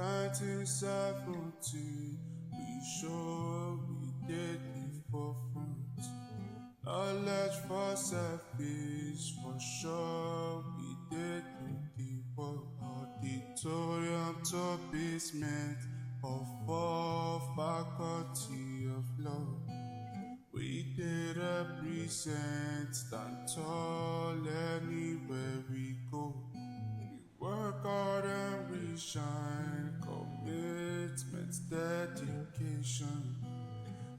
1970, we sure we did live for front. Knowledge for selfish, for sure we did do the work. Auditorium to basement of all faculty of law. We did represent, stand tall anywhere we go. We work hard and we shine, commitment, dedication.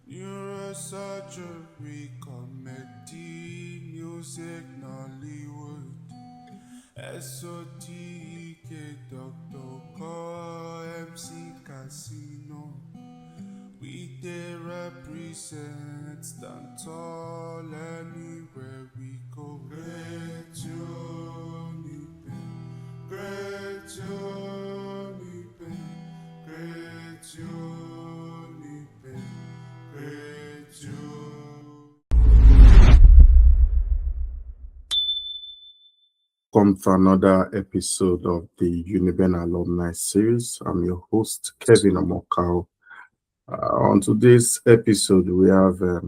Neurosurgery, comedy, music, Nollywood. SOTK, Dr. Call, MC Casino. We did represent, stand tall anywhere we go. Great UNIBEN, great UNIBEN, great UNIBEN, great Welcome to another episode of the UNIBEN Alumni Series. I'm your host, Kevin Omokao. On today's episode, we have a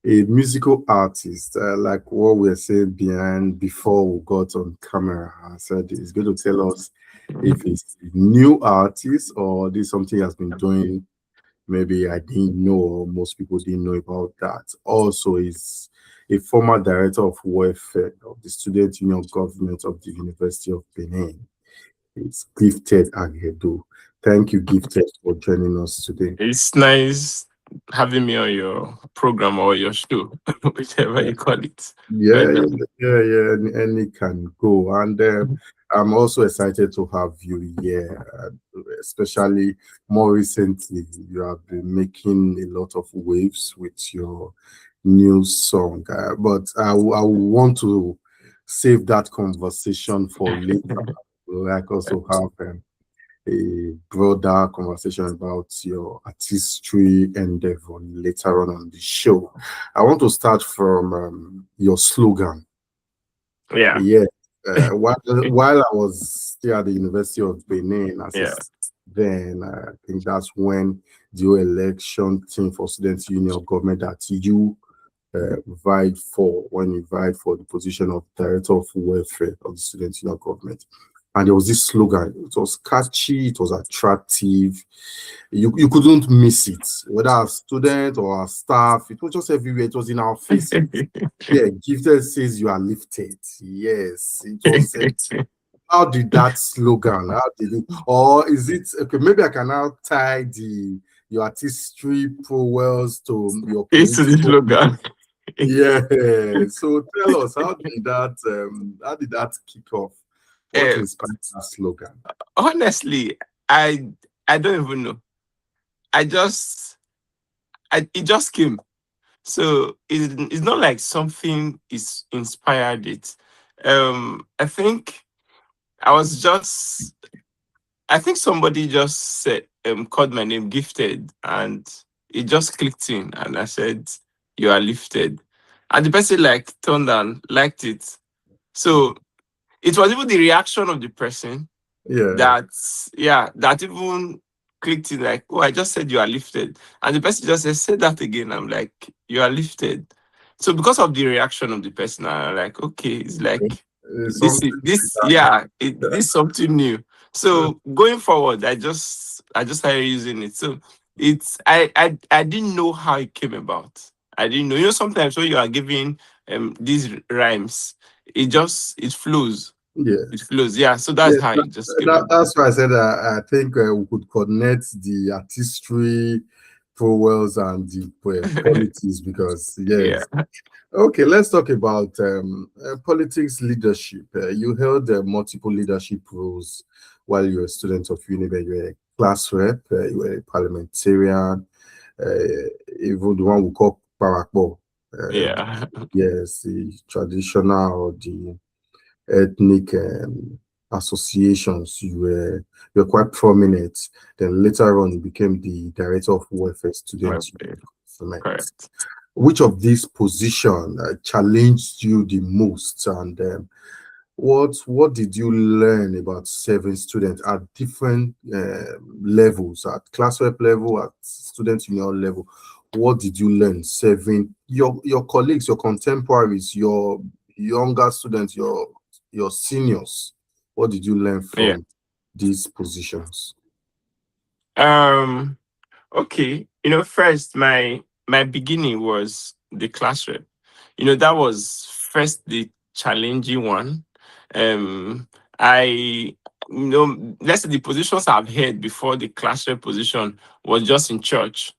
musical artist, like what we were saying before we got on camera. I said he's going to tell us if it's a new artist or this is something he has been doing. Maybe I didn't know, or most people didn't know about that. Also, he's a former director of welfare of the Student Union Government of the University of Benin. It's Gifted Aghedo. Thank you, Gifted, for joining us today. It's nice having me on your program or your show, whichever you call it. Yeah, any can go. And I'm also excited to have you here, especially more recently. You have been making a lot of waves with your new song, but I want to save that conversation for later. We'll like also have a broader conversation about your artistry endeavor later on the show. I want to start from your slogan. Yeah. While I was still at the University of Benin, then I think that's when the election team for Student Union Government that you vied for, when you vied for the position of Director of Welfare of the Student Union Government. And there was this slogan. It was catchy, it was attractive. You couldn't miss it, whether as student or as staff. It was just everywhere. It was in our faces. Yeah, Gifted says you are lifted. Yes, it was. How did that slogan? How did it? Or is it okay? Maybe I can now tie your artistry prowess to your political slogan. Yeah. So tell us, how did that kick off? What inspired that slogan? Honestly, I don't even know. It just came. So it's not like something is inspired it. I think somebody just said called my name Gifted, and it just clicked in, and I said, "You are lifted," and the person turned and liked it. So it was even the reaction of the person that even clicked in, like, "Oh, I just said you are lifted." And the person just said that again. I'm like, "You are lifted." So because of the reaction of the person, I'm like, okay, it's like this is something new. So going forward, I just started using it. So I didn't know how it came about. I didn't know. Sometimes when you are giving these rhymes, it flows. Yeah, it flows. Yeah, so that's how it just came about. That's why I said I think we could connect the artistry prowess and the politics because Okay, let's talk about politics leadership. You held multiple leadership roles while you were a student of UNIBEN. You were a class rep, you were a parliamentarian, even the one we call Parakbo. Yes, the traditional or the ethnic associations. You were quite prominent. Then later on, you became the Director of Welfare Students. Correct. Which of these positions challenged you the most, and What did you learn about serving students at different levels, at class rep level, at student union level? What did you learn serving your colleagues, your contemporaries, your younger students, your seniors? What did you learn Yeah. from these positions? Um. Okay. First, my beginning was the class rep. That was first the challenging one. Um. I. Let's say the positions I've had before the class rep position was just in church.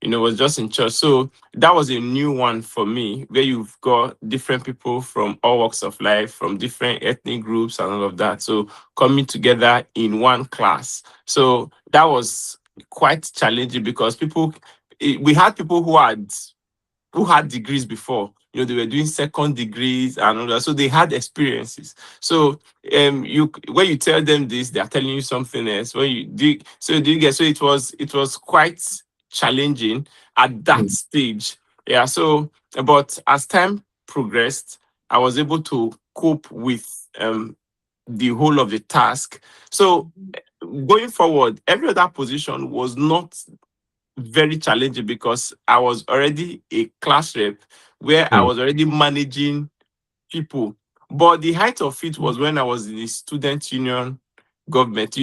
Was just in church. So that was a new one for me, where you've got different people from all walks of life, from different ethnic groups and all of that. So coming together in one class. So that was quite challenging because we had people who had degrees before. They were doing second degrees and all that. So they had experiences. So you when you tell them this, they are telling you something else. When you do do you get so it was quite challenging at that Mm, stage. Yeah. So but as time progressed, I was able to cope with the whole of the task. So going forward, every other position was not very challenging because I was already a class rep where I mm, was already managing people. But the height of it was when I was in the student union government.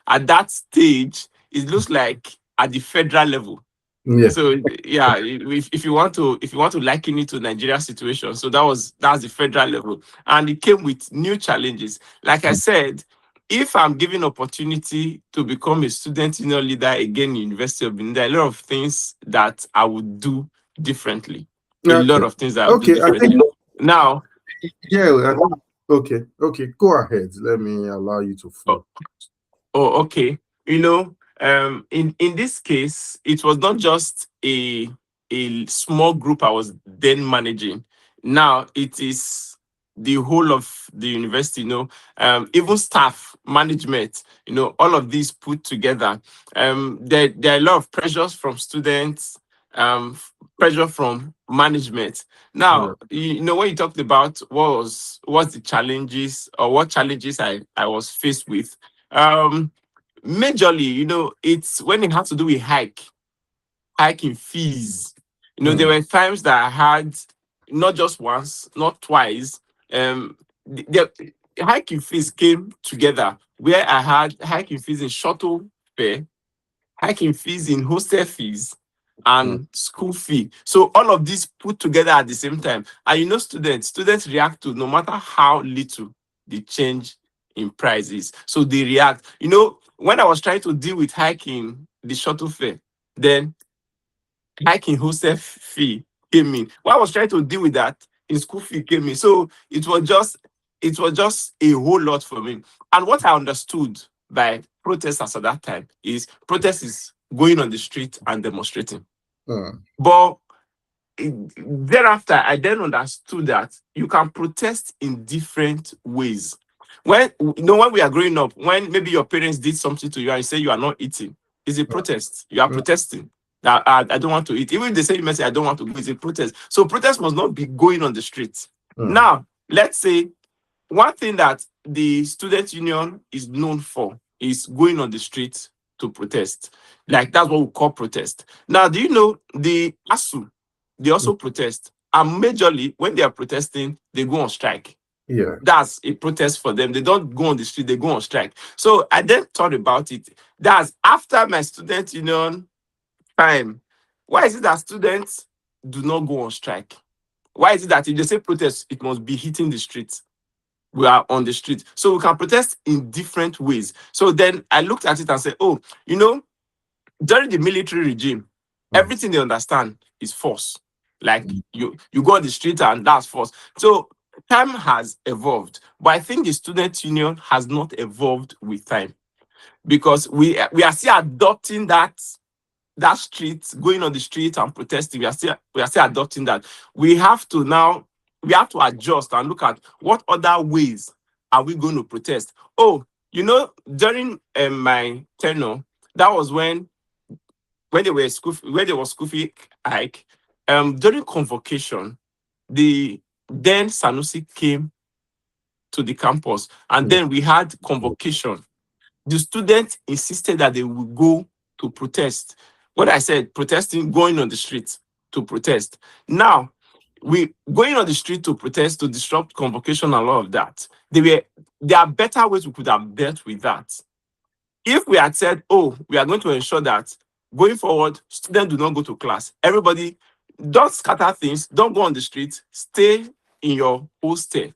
At that stage, it looks like at the federal level. yeah. So yeah, if you want to liken it to Nigeria situation, so that's the federal level, and it came with new challenges. Like I said, if I'm given opportunity to become a student union leader again in University of Benin, there are a lot of things that I would do differently. A lot Okay. of things that I would do Okay. I think differently. Now, yeah. Okay. Okay. Go ahead. Let me allow you to flow. oh, okay. In this case, it was not just a small group I was then managing. Now it is the whole of the university. Even staff management. All of these put together. There are a lot of pressures from students. Pressure from management. Yeah. Now, when you talked about what's the challenges or what challenges I was faced with. um, Majorly, it's when it has to do with hiking fees. There Mm, were times that I had not just once, not twice. The hiking fees came together where I had hiking fees in shuttle fare, hiking fees in hostel fees, mm, and school fee. So all of these put together at the same time. And students react to no matter how little the change in prices. So they react. When I was trying to deal with hiking the shuttle fare, then hiking hostel fee came in. When I was trying to deal with that, in school fee came in. So it was just a whole lot for me. And what I understood by protesters at that time is protest is going on the street and demonstrating. mm, But thereafter, I then understood that you can protest in different ways. When we are growing up, when maybe your parents did something to you and you say you are not eating, it's a protest. You are mm, protesting that I don't want to eat. Even if they say you may say I don't want to go, it's a protest. So protest must not be going on the streets. mm, Now, let's say one thing that the student union is known for is going on the streets to protest. Like that's what we call protest. Now, do you know the ASU? They mm. also protest. And majorly, when they are protesting, they go on strike. Yeah. That's a protest for them. They don't go on the street, they go on strike. So I then thought about it. That's after my student union time. Why is it that students do not go on strike? Why is it that if they say protest, it must be hitting the streets? We are on the street. So we can protest in different ways. So then I looked at it and said, oh, during the military regime, Mm, everything they understand is force. Like mm, you go on the street and that's force. So time has evolved, but I think the student union has not evolved with time because we are still adopting that street, going on the street and protesting. We are still adopting that. We have to adjust and look at what other ways are we going to protest. Oh, during my tenure, that was when there was school fee hike. During convocation, the then Sanusi came to the campus, and then we had convocation. The students insisted that they would go to protest. What I said, protesting, going on the streets to protest. Now, we going on the street to protest, to disrupt convocation and all of that. There are better ways we could have dealt with that. If we had said, oh, we are going to ensure that going forward, students do not go to class. Everybody, don't scatter things, don't go on the street, stay in your hostel.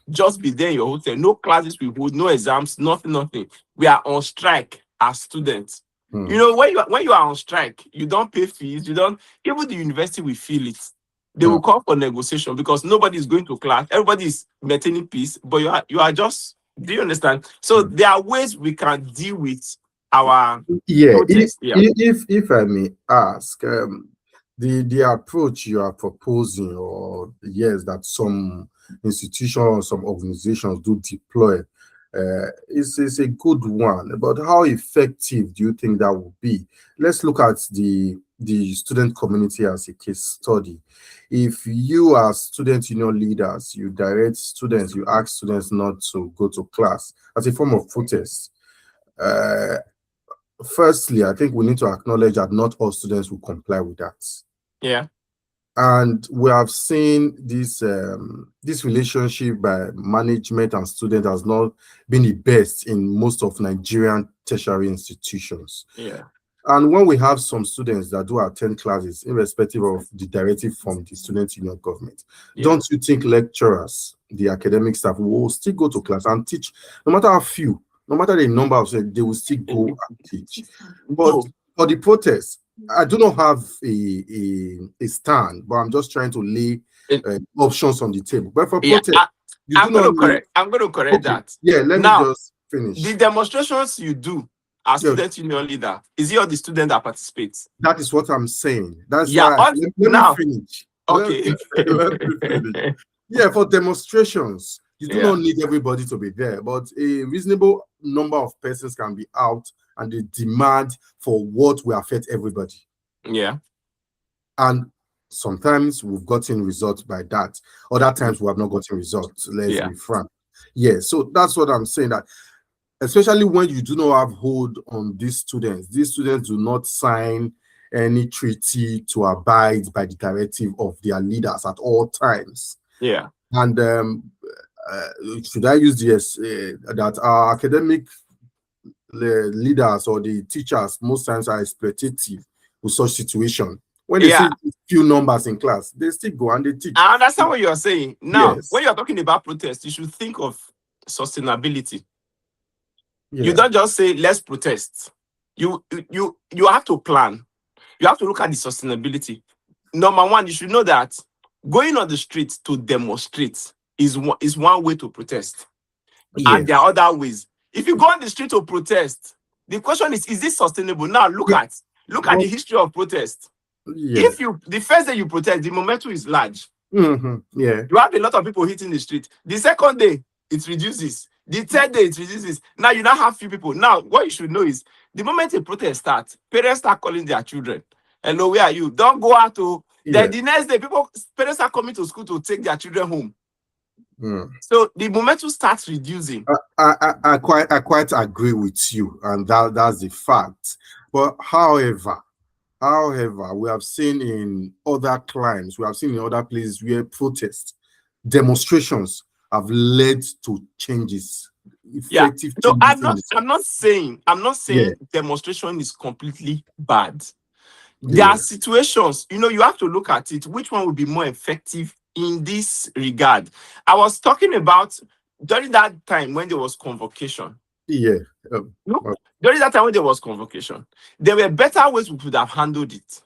Just be there in your hostel. No classes we hold, no exams, nothing. We are on strike as students. You know, when you are on strike, you don't pay fees, even the university will feel it. They will call for negotiation because nobody is going to class, everybody is maintaining peace, but you are just, do you understand? So there are ways we can deal with our protest. If I may ask, the approach you are proposing, or yes, that some institutions or some organizations do deploy, is a good one. But how effective do you think that will be? Let's look at the student community as a case study. If you are student union leaders, you direct students, you ask students not to go to class as a form of protest. Firstly, I think we need to acknowledge that not all students will comply with that. Yeah. And we have seen this relationship by management and student has not been the best in most of Nigerian tertiary institutions. Yeah. And when we have some students that do attend classes, irrespective of the directive from the student union government, don't you think lecturers, the academic staff, will still go to class and teach, no matter how few, no matter the number of students, they will still go and teach? But for the protest, I do not have a stand, but I'm just trying to lay options on the table. But for protest, I'm going to correct that. Yeah, let me just finish. The demonstrations you do as student union leader, is it all the student that participates? That is what I'm saying. That's why. Let me finish. Okay. Let me finish. Yeah, for demonstrations, you do not need everybody to be there, but a reasonable number of persons can be out, and the demand for what will affect everybody. Yeah. And sometimes we've gotten results by that. Other times we have not gotten results. Let's be frank. Yeah, so that's what I'm saying, that especially when you do not have hold on these students do not sign any treaty to abide by the directive of their leaders at all times. Yeah. And should I use this, that our academic leaders or the teachers most times are exploitative with such situation. When they see few numbers in class, they still go and they teach. I understand what you're saying. Now, when you're talking about protest, you should think of sustainability. You don't just say let's protest. You have to plan. You have to look at the sustainability. Number one, you should know that going on the street to demonstrate is one way to protest. And there are other ways. If you go on the street to protest, the question is this sustainable? Now look at the history of protest. If the first day you protest, the momentum is large. You have a lot of people hitting the street. The second day, it reduces. The third day, it reduces. Now you now have few people. Now, what you should know is the moment a protest starts, parents start calling their children. Hello, where are you? Don't go out to. Then the next day, parents are coming to school to take their children home. So the momentum starts reducing. I quite agree with you, and that's the fact. But however, we have seen in other climes, we have seen in other places where protests, demonstrations have led to changes. Effective No, changes. I'm not saying demonstration is completely bad. There are situations, you have to look at it. Which one will be more effective in this regard? I was talking about during that time when there was convocation. During that time when there was convocation, there were better ways we could have handled it.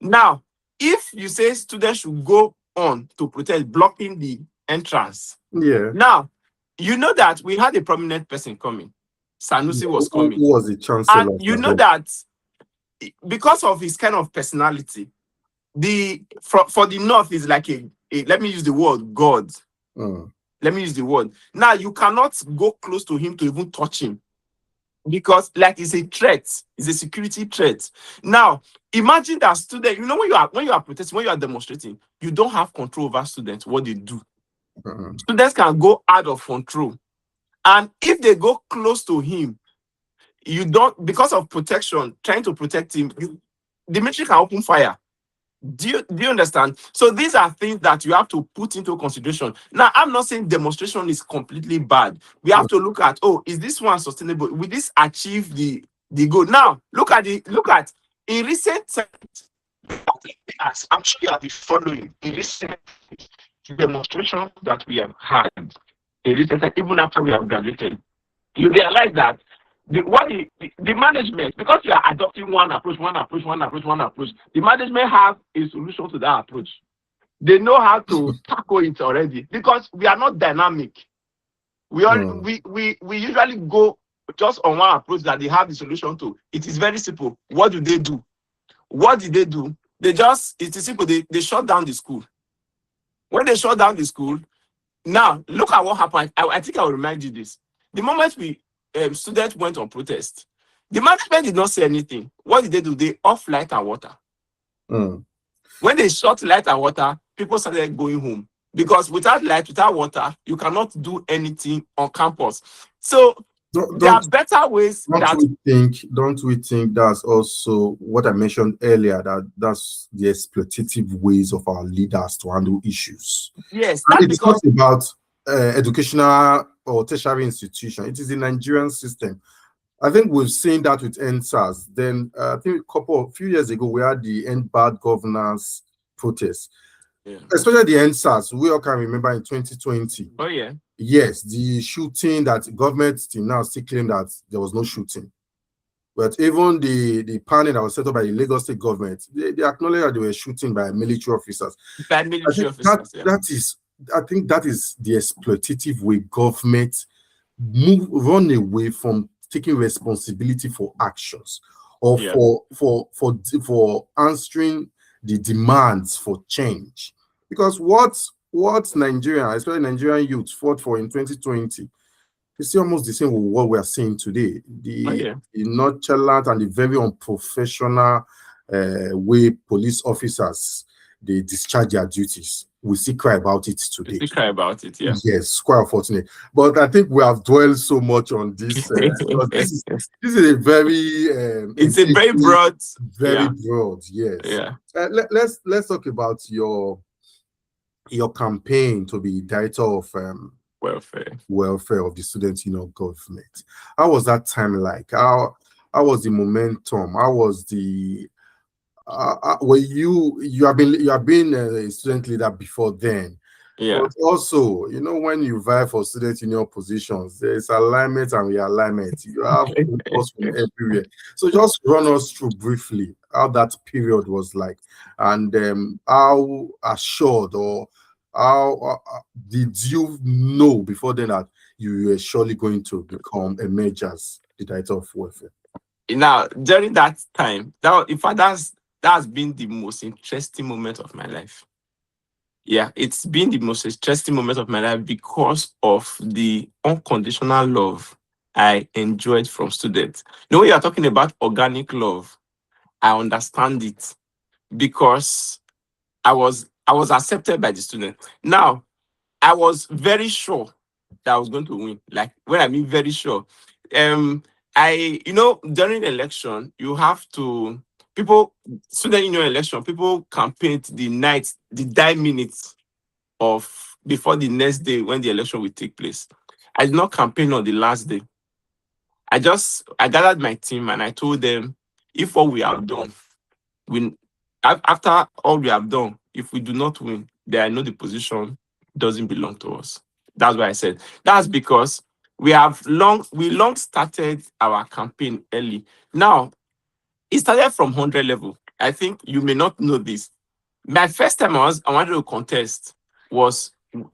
Now, if you say students should go on to protest, blocking the entrance. Now, you know that we had a prominent person coming. Sanusi was coming. Who was the chancellor? And you know that because of his kind of personality, for the North is like a let me use the word God. Let me use the word. Now you cannot go close to him to even touch him because like it's a threat, it's a security threat. Now imagine that student, when you are protesting, when you are demonstrating, you don't have control over students, what they do. Students can go out of control. And if they go close to him, you don't, because of protection, trying to protect him, the military can open fire. Do you understand? So these are things that you have to put into consideration. Now, I'm not saying demonstration is completely bad. We have to look at, oh, is this one sustainable? Will this achieve the goal? Now, look at in recent times, I'm sure you have been following in recent demonstrations that we have had in recent times, even after we have graduated. You realize that the management, because you are adopting one approach, the management have a solution to that approach. They know how to tackle it already because we are not dynamic. We usually go just on one approach that they have the solution to. It is very simple. What do they do? What did they do? It is simple. They shut down the school. When they shut down the school, now look at what happened. I think I will remind you this. The moment students went on protest, the management did not say anything. What did they do? They off light and water. When they shut light and water, people started going home because without light, without water, you cannot do anything on campus. So there are better ways. Don't we think that's also what I mentioned earlier, that's the exploitative ways of our leaders to handle issues? Yes, it's not about educational or tertiary institution. It is the Nigerian system. I think we've seen that with NSAS. Then I think a few years ago, we had the End Bad Governance protest. Yeah. Especially the NSAS, we all can remember in 2020. Oh, yeah. Yes, the shooting that government till now still claim that there was no shooting. But even the panel that was set up by the Lagos State government, they acknowledge that they were shooting by military officers. By military officers, I think that is the exploitative way government run away from taking responsibility for actions or for answering the demands for change. Because what Nigeria, especially Nigerian youth, fought for in 2020 is almost the same with what we are seeing today. The nonchalant and the very unprofessional way police officers they discharge their duties. We still cry about it today. We still cry about it, yeah. Yes, quite unfortunate. But I think we have dwelled so much on this. This is a very it's a very broad, broad. Yes. Yeah. Let's talk about your campaign to be director of welfare of the Student Union Government. How was that time like? How was the momentum? How was the you have been a student leader before then? Yeah. But also, when you vie for student union positions, there's alignment and realignment. You have focus from everywhere. So just run us through briefly how that period was like, and how assured or how did you know before then that you were surely going to emerge as the director of welfare? Now, during that time, that's been the most interesting moment of my life. Yeah, it's been the most interesting moment of my life because of the unconditional love I enjoyed from students. When you are talking about organic love, I understand it because I was accepted by the student. Now, I was very sure that I was going to win. Like, when I mean very sure, during the election, you have to student union election, people campaigned the die minutes of before the next day when the election will take place. I did not campaign on the last day. I gathered my team and I told them, if what we have done, after all we have done, if we do not win, then I know the position doesn't belong to us. That's what I said. That's because we long started our campaign early. Now, it started from 100 level. I think you may not know this. My first time I wanted to contest was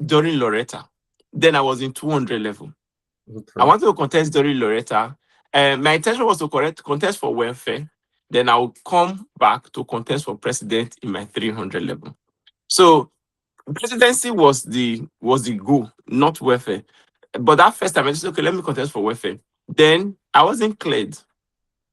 during Loretta. Then I was in 200 level. Okay. I wanted to contest during Loretta. My intention was to contest for welfare. Then I would come back to contest for president in my 300 level. So presidency was the goal, not welfare. But that first time I just said, okay, let me contest for welfare. Then I wasn't cleared.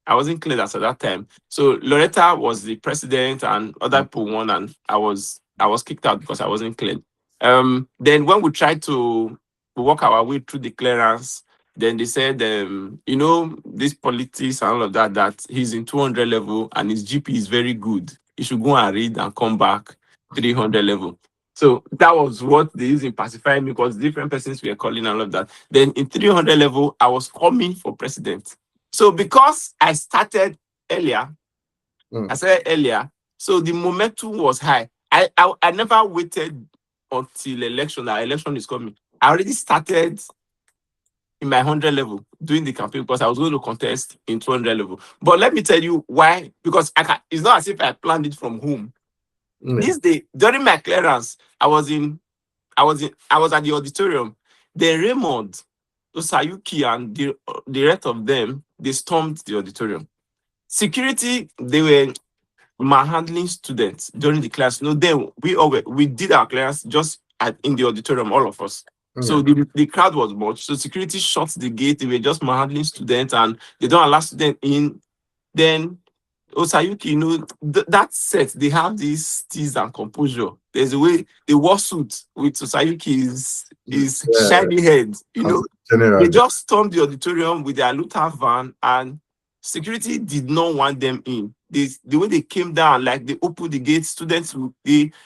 As at that time. So Loretta was the president and other people won, and I was kicked out because I wasn't cleared. Then when we tried to work our way through the clearance, then they said, this politics and all of that, that he's in 200 level and his GP is very good. He should go and read and come back 300 level. So that was what they used in pacifying me, because different persons were calling all of that. Then in 300 level, I was coming for president. So because I started earlier, so the momentum was high. I never waited until election. That election is coming. I already started in my 100 level doing the campaign because I was going to contest in 200 level. But let me tell you why. Because it's not as if I planned it from home. This day during my clearance, I was at the auditorium. Then Raymond, Osayuki, and the rest of them, they stormed the auditorium. Security, they were manhandling students during the class. Then we did our class just in the auditorium, all of us. So the crowd was much. So security shut the gate. They were just manhandling students and they don't allow students in. Then Osayuki, that set, they have these steez and composure. There's a way the war suit with Osayuki is shiny head. They just stormed the auditorium with their Luther van, and security did not want them in. The way they came down, like they opened the gate, students,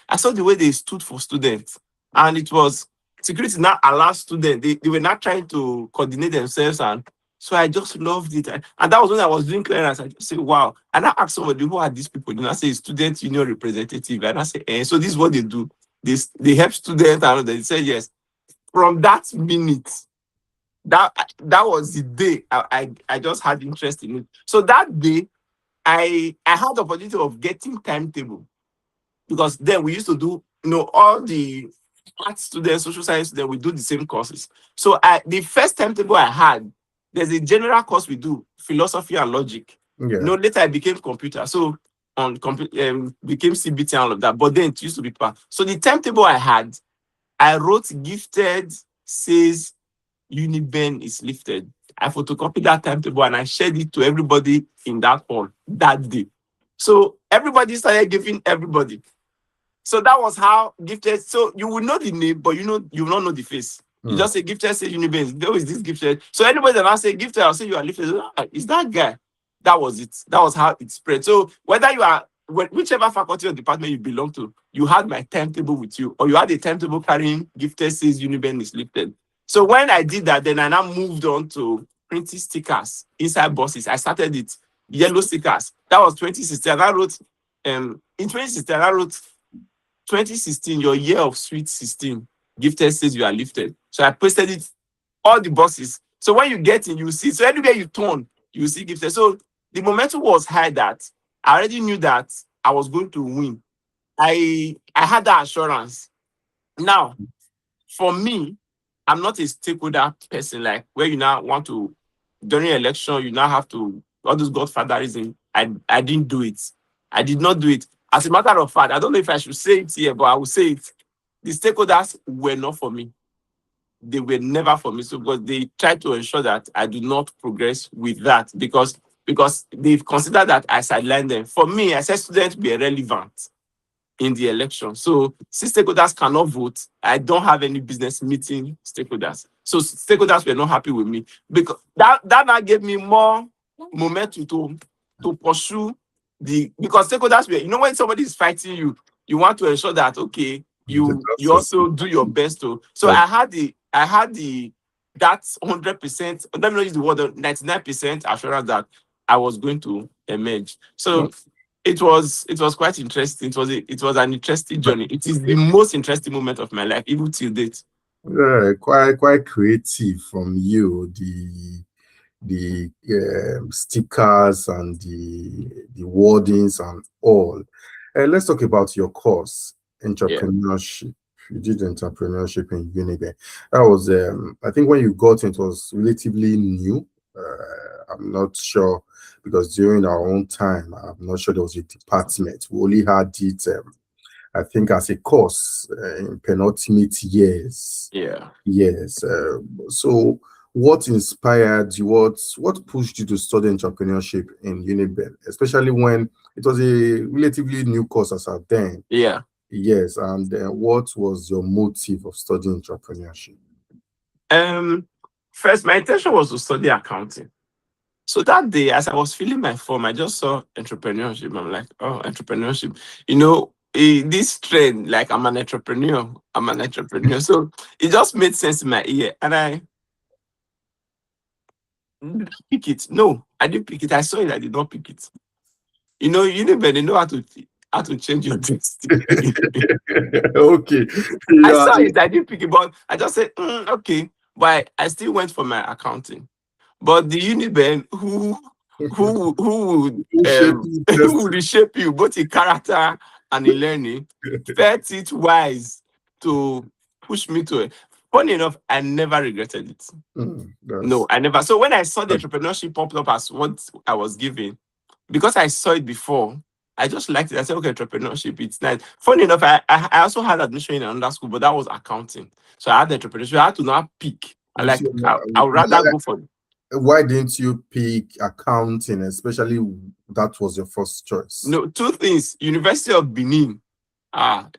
I saw the way they stood for students. And it was security not allow students, they were not trying to coordinate themselves. And so I just loved it. And that was when I was doing clearance. I just say, wow. And I asked somebody, who are these people? And I say, student union representative. And I say, so this is what they do. They help students. And they say, yes. From that minute, that was the day I just had interest in it. So that day, I had the opportunity of getting timetable, because then we used to do, all the art students, social science students, we do the same courses. So the first timetable I had, there's a general course we do, philosophy and logic. Later I became computer. So on became CBT and all of that. But then it used to be part. So the timetable I had, I wrote gifted says UNIBEN is lifted. I photocopied that timetable and I shared it to everybody in that hall that day. So everybody started giving everybody. So that was how gifted. So you will know the name, but you will not know the face. You just say gifted say UNIBEN. There is this gifted. So anybody that I say gifted, I'll say you are lifted. Is that guy? That was it. That was how it spread. So whether you are whichever faculty or department you belong to, you had my timetable with you, or you had a timetable carrying gifted says UNIBEN is lifted. So when I did that, then I now moved on to printing stickers inside buses. I started it, yellow stickers. That was 2016. And I wrote, in 2016, I wrote 2016, your year of sweet 16. Gifted says you are lifted. So I posted it, all the buses. So when you get in, you see. So anywhere you turn, you see gifted. So the momentum was high that I already knew that I was going to win. I had that assurance. Now, for me, I'm not a stakeholder person, like where you now want to, during election, you now have to, all those godfatherism. I didn't do it. I did not do it. As a matter of fact, I don't know if I should say it here, but I will say it. The stakeholders were not for me. They were never for me. So because they tried to ensure that I do not progress with that, because they've considered that I sidelined them. For me, I said students be irrelevant in the election. So since stakeholders cannot vote, I don't have any business meeting stakeholders. So stakeholders were not happy with me, because that now gave me more momentum to pursue because stakeholders were, when somebody is fighting you, you want to ensure that, okay, you also do your best to. So I had that 100%, let me not use the word 99% assurance that I was going to emerge. So it was quite interesting. It was an interesting journey. It is the most interesting moment of my life, even till date. Quite creative from you. The stickers and the wordings and all. Let's talk about your course, entrepreneurship. You did entrepreneurship in UNIBEN. That was, I think when you got it was relatively new. I'm not sure, because during our own time, I'm not sure there was a department. We only had it, I think, as a course in penultimate years. Yes. So what inspired you? What pushed you to study entrepreneurship in UNIBEN, especially when it was a relatively new course as at then? Yes, and what was your motive of studying entrepreneurship? First, my intention was to study accounting. So that day, as I was filling my form, I just saw entrepreneurship. I'm like, oh, entrepreneurship. This trend, like I'm an entrepreneur. I'm an entrepreneur. So it just made sense in my ear. And I didn't pick it. No, I didn't pick it. I saw it. I did not pick it. UNIBEN, they know how to change your destiny. Okay. I Yeah. saw it. I didn't pick it, but I just said, okay. But I still went for my accounting. But the UNIBEN who would who would reshape you both in character and in learning felt it wise to push me to it. Funny enough, I never regretted it. No, I never. So when I saw the entrepreneurship popped up as what I was given, because I saw it before, I just liked it. I said, okay, entrepreneurship, it's nice. Funny enough, I also had admission in another school, but that was accounting. So I had the entrepreneurship. I had to now pick. I would rather go for. Why didn't you pick accounting, especially that was your first choice? No, two things. University of Benin.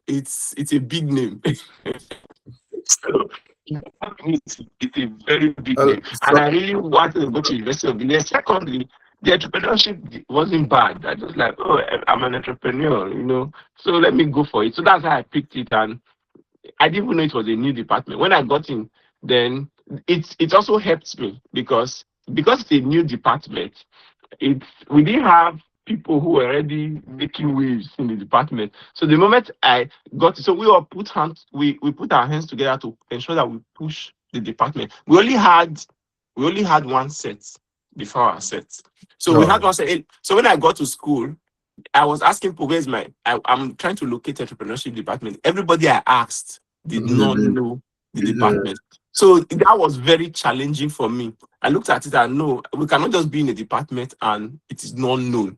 It's a big name. So, it's a very big name. And I really wanted to go to University of Benin. Secondly, the entrepreneurship wasn't bad. I just like, oh, I'm an entrepreneur, so let me go for it. So that's how I picked it. And I didn't even know it was a new department. When I got in, then it also helped me because it's a new department. We didn't have people who were already making waves in the department. So the moment I got it, so we all we put our hands together to ensure that we push the department. We only had one set before our set. So we had one set. So when I got to school, I was asking people, where's I'm trying to locate entrepreneurship department. Everybody I asked did not know the department. So that was very challenging for me. I looked at it and no, we cannot just be in a department and it is not known.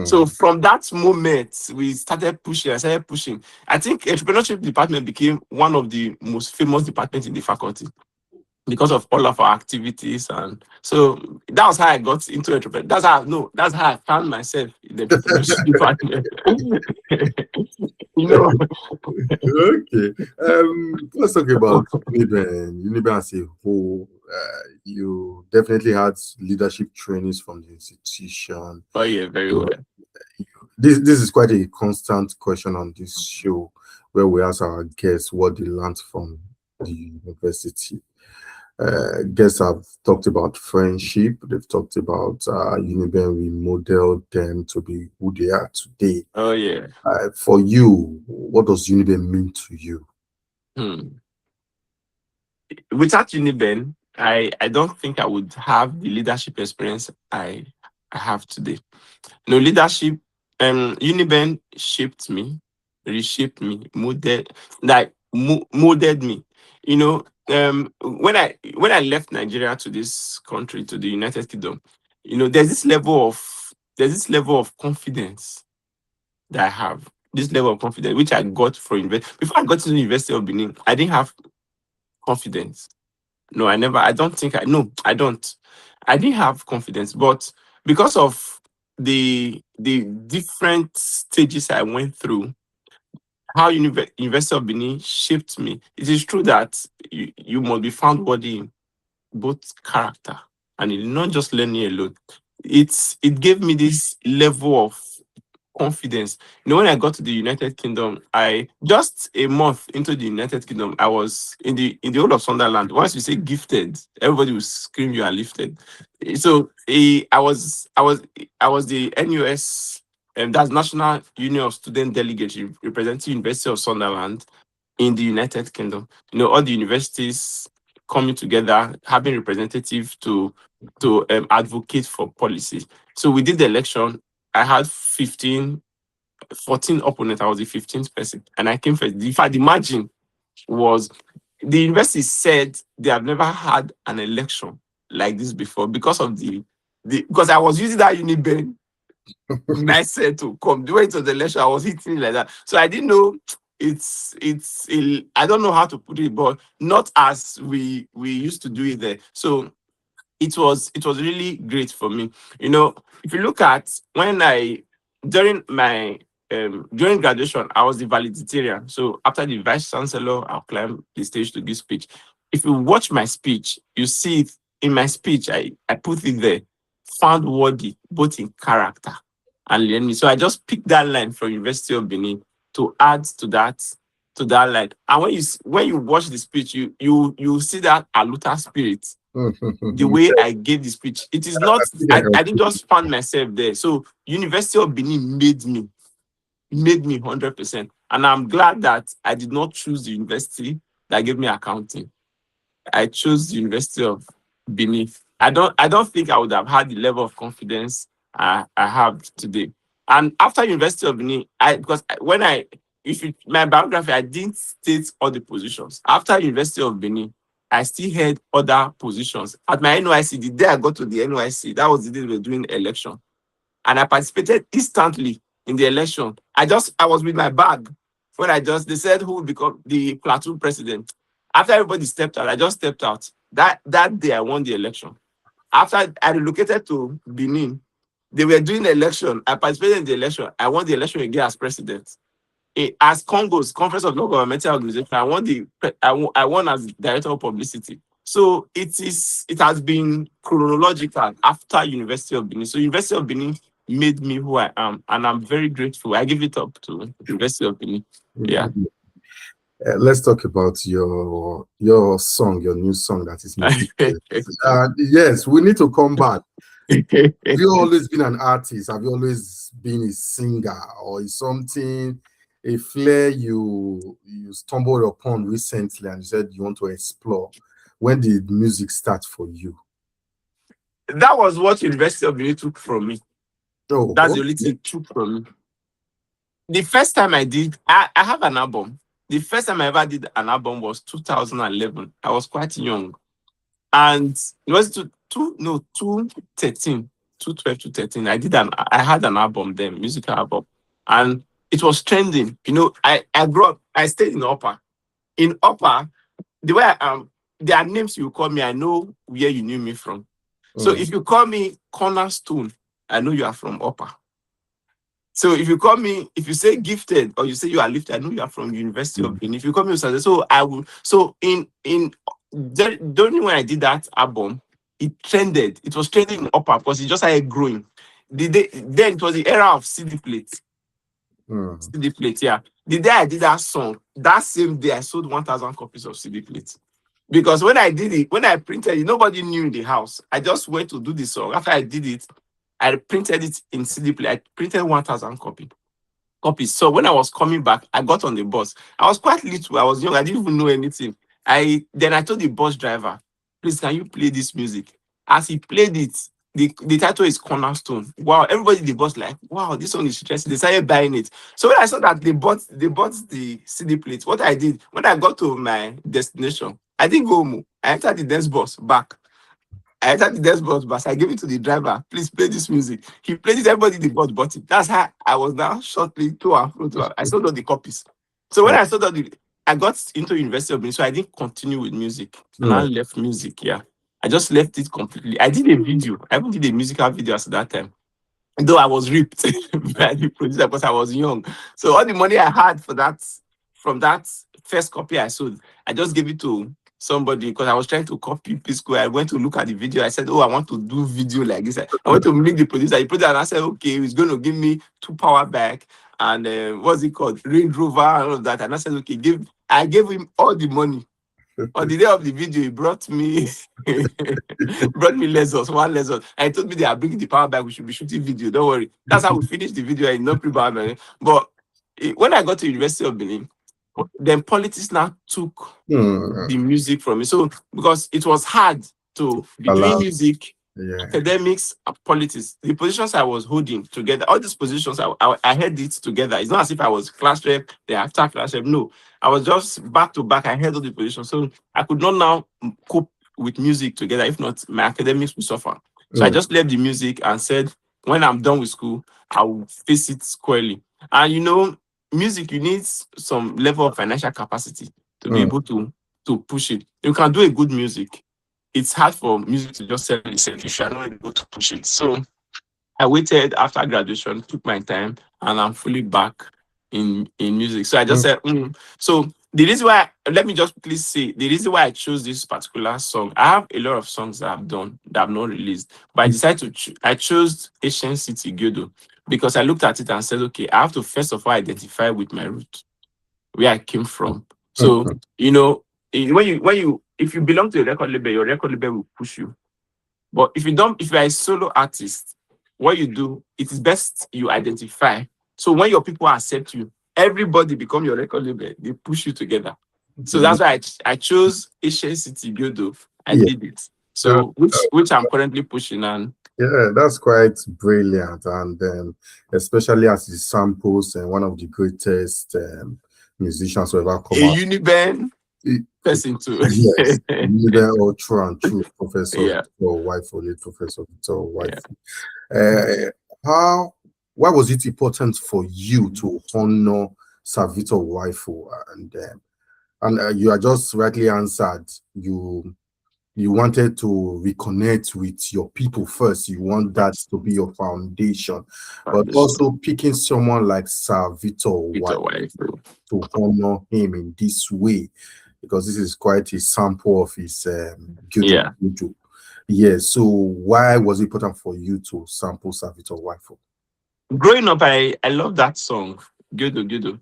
So from that moment, we started pushing. I started pushing. I think entrepreneurship department became one of the most famous departments in the faculty because of all of our activities. And so that was how I got into entrepreneurship. That's how I found myself in the entrepreneurship department. Okay. Let's talk about UNIBEN. UNIBEN as a whole. You definitely had leadership trainings from the institution. Oh yeah, very well. This is quite a constant question on this show, where we ask our guests what they learned from the university. Guests have talked about friendship. They've talked about UNIBEN. We modeled them to be who they are today. Oh yeah. For you, what does UNIBEN mean to you? Without UNIBEN, I don't think I would have the leadership experience I have today. Leadership. UNIBEN shaped me, reshaped me, molded me. When I left Nigeria to this country, to the United Kingdom, there's this level of confidence that I have. This level of confidence, which I got from before I got to the University of Benin, I didn't have confidence. No, I never. I don't think I. No, I don't. I didn't have confidence, but because of the different stages I went through, how University of Benin shaped me. It is true that you must be found worthy in both character and in not just learning alone. It gave me this level of confidence. When I got to the United Kingdom, I just a month into the United Kingdom, I was in the whole of Sunderland. Once you say gifted, everybody will scream you are lifted. So I was the NUS, that's National Union of Student Delegates representing University of Sunderland in the United Kingdom. All the universities coming together, having representative to advocate for policies. So we did the election. I had 14 opponents. I was the 15th person, and I came first. In fact, the margin was the university said they have never had an election like this before because of because I was using that UNIBEN mindset to come. The way to the election, I was hitting like that. So I didn't know I don't know how to put it, but not as we used to do it there. So it was really great for me. If you look at during my during graduation, I was the valedictorian. So after the vice chancellor, I'll climb the stage to give speech. If you watch my speech, you see it in my speech. I put it there, found worthy, both in character and learning. So I just picked that line from University of Benin to add to that line. And when you watch the speech, you see that Aluta spirit. The way I gave the speech, it is not. I didn't just find myself there. So University of Benin made me 100%, and I'm glad that I did not choose the university that gave me accounting. I chose the University of Benin. I don't think I would have had the level of confidence I have today. And after University of Benin, my biography, I didn't state all the positions. After University of Benin, I still had other positions. At my NYC, the day I got to the NYC, that was the day we were doing election. And I participated instantly in the election. I was with my bag when they said who would become the platoon president. After everybody stepped out, I just stepped out. That day I won the election. After I relocated to Benin, they were doing the election. I participated in the election. I won the election again as president. As Congo's Conference of Non-Governmental Organization, I won as director of publicity. So it has been chronological after University of Benin. So University of Benin made me who I am, and I'm very grateful. I give it up to University of Benin. Yeah. Let's talk about your song, your new song that is yes, we need to come back. Have you always been an artist? Have you always been a singer, or is something a flair you stumbled upon recently and you said you want to explore? When did music start for you? That was what University of Benin took from me. Oh, that's the only thing it took from me. The first time I have an album. The first time I ever did an album was 2011. I was quite young. And it was 2013, 2012 to 13. I had an album then, musical album. And it was trending. I grew up, I stayed in Upper. In Upper, the way there are names you call me, I know where you knew me from. So if you call me Cornerstone, I know you are from Upper. So if you say Gifted or you say you are lifted, I know you are from University of Benin. If you call me so I will. So during when I did that album, it trended. It was trending in Upper because it just started growing. Then it was the era of CD plate. CD plate, yeah. The day I did that song, that same day I sold 1,000 copies of CD plate. Because when I did it, when I printed it, nobody knew in the house. I just went to do the song. After I did it, I printed it in CD plate. I printed 1,000 copies. So when I was coming back, I got on the bus. I was quite little. I was young. I didn't even know anything. Then I told the bus driver, please, can you play this music? As he played it, the title is Cornerstone. Wow, everybody in the bus like, wow, this one is interesting. They started buying it. So when I saw that they bought the CD plate, what I did, when I got to my destination, I didn't go home. I entered the next bus back. I gave it to the driver. Please play this music. He played it. Everybody in the bus bought it. That's how I was now shortly to and fro. I sold all the copies. So when I sold all I got into University of Benin, so I didn't continue with music. And I left music, yeah. I just left it completely. I did a video. I even did a musical video at that time. Though I was ripped by the producer because I was young. So all the money I had from that first copy I sold, I just gave it to somebody because I was trying to copy P-Square. I went to look at the video. I said, I want to do video like this. I went to meet the producer. The producer and I said, okay, he's going to give me 2 power back and what's it called? Range Rover and all of that. And I said, okay, I gave him all the money. On the day of the video, he brought me lessons, 1 lesson. And he told me they are bringing the power back. We should be shooting video. Don't worry. That's how we finished the video. And no pre-power back. But when I got to University of Benin, then politics now took the music from me. So because it was hard to be doing music, academics, politics, the positions I was holding together, all these positions, I had it together. It's not as if I was class rep, the after class rep. No, I was just back to back. I held all the positions. So I could not now cope with music together. If not, my academics would suffer. So I just left the music and said, when I'm done with school, I will face it squarely. And music, you need some level of financial capacity to be able to push it. You can do a good music. It's hard for music to just sell itself if you are not able to push it. So I waited after graduation, took my time, and I'm fully back in music. So I just said, So the reason why, let me just please say, the reason why I chose this particular song, I have a lot of songs that I've done that I've not released, but I decided to I chose Ancient City Aghedo because I looked at it and said, okay, I have to first of all identify with my root, where I came from. So if you belong to a record label, your record label will push you. But if you are a solo artist, what you do, it is best you identify. So when your people accept you, everybody become your record label. They push you together. So that's why I chose Asian City Aghedo. I did it. So which I'm currently pushing on. Yeah, that's quite brilliant, and especially as it samples and one of the greatest musicians who ever come out. UNIBEN person too. Yes, UNIBEN Ultra and True Professor Wifo, late Professor Wifo. Why was it important for you to honor Sir Victor Wifo? And you are just rightly answered. You wanted to reconnect with your people first. You want that to be your foundation. But also picking someone like Sir Victor Wifo to honor him in this way, because this is quite a sample of his Aghedo. So why was it important for you to sample Sir Victor Wifo? Growing up, I love that song, Aghedo.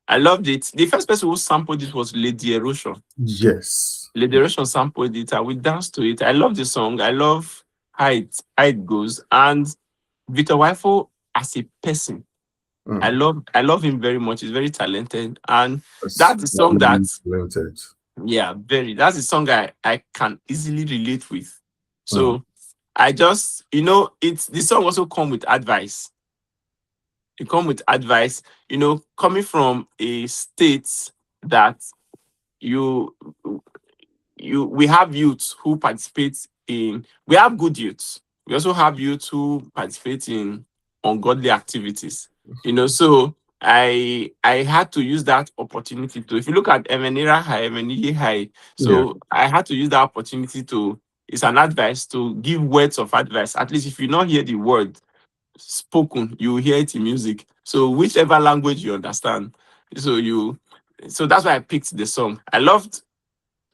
I loved it. The first person who sampled it was Lady Erosion. Yes. Lady Erosion sampled it and we danced to it. I love the song. I love how it goes. And Victor Wifo as a person, I love him very much. He's very talented. And that's the song that's that's the song I can easily relate with. So I just, the song also come with advice. It come with advice, coming from a state that we have youths who participate in, we have good youths. We also have youths who participate in ungodly activities. So I had to use that opportunity to, if you look at Emenira High, so I had to use that opportunity to, it's an advice to give words of advice. At least if you not hear the word spoken, you hear it in music. So whichever language you understand. So that's why I picked the song. I loved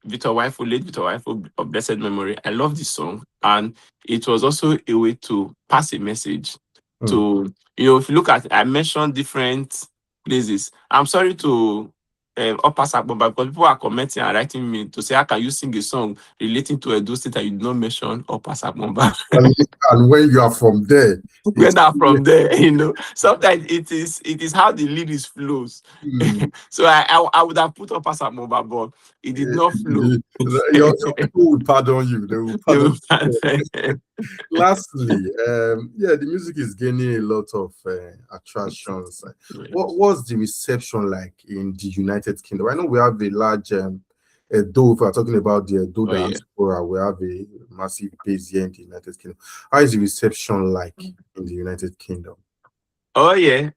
Victor Wifo, late Victor Wifo of blessed memory. I love this song. And it was also a way to pass a message to, if you look at, I mentioned different places. I'm sorry to Upper Sakbomba, because people are commenting and writing me to say, how can you sing a song relating to Edo State that you did not mention Upper Sakbomba? And when you are from there, when I'm from there, sometimes it is how the lyrics flows. So I would have put Upper Sakbomba, but it did not flow. Your people will pardon you. They will pardon you. Lastly, the music is gaining a lot of attractions. What's the reception like in the United Kingdom? I know we have a large Edo, if we're talking about the Edo diaspora, we have a massive base here in the United Kingdom. How is the reception like in the United Kingdom? Oh yeah,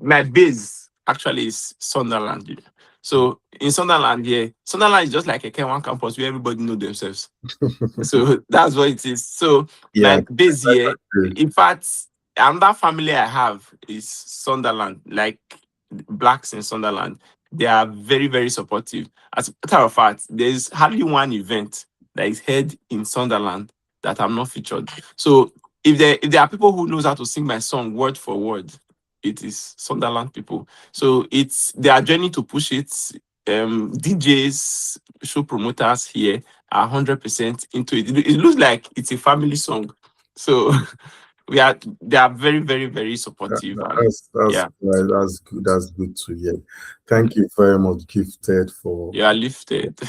my base actually is Sunderland. So in Sunderland, Sunderland is just like a K1 campus where everybody know themselves. So that's what it is. So my base here, in fact, another family I have is Sunderland, like blacks in Sunderland. They are very, very supportive. As a matter of fact, there's hardly one event that is held in Sunderland that I'm not featured. So if there are people who knows how to sing my song word for word, it is Sunderland people. So it's their journey to push it. DJs, show promoters here are 100% into it. It looks like it's a family song. So they are very, very, very supportive. That's good. That's good to hear. Thank you very much, Gifted, for you are lifted.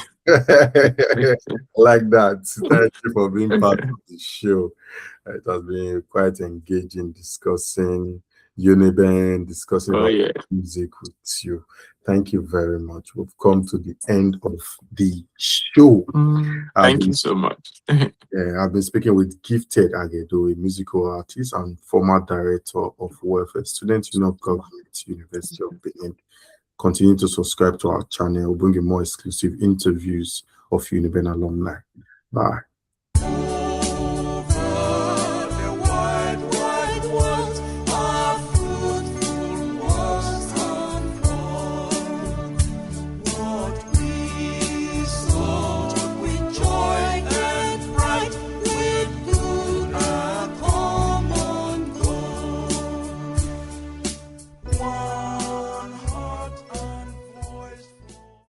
Like that. Thank you for being part of the show. It has been quite engaging discussing UNIBEN, discussing music with you. Thank you very much. We've come to the end of the show. Thank you so much. I've been speaking with Gifted Aghedo, a musical artist and former Director of Welfare, Student Union Government, University of Benin. Continue to subscribe to our channel. We'll bring you more exclusive interviews of UNIBEN alumni. Bye.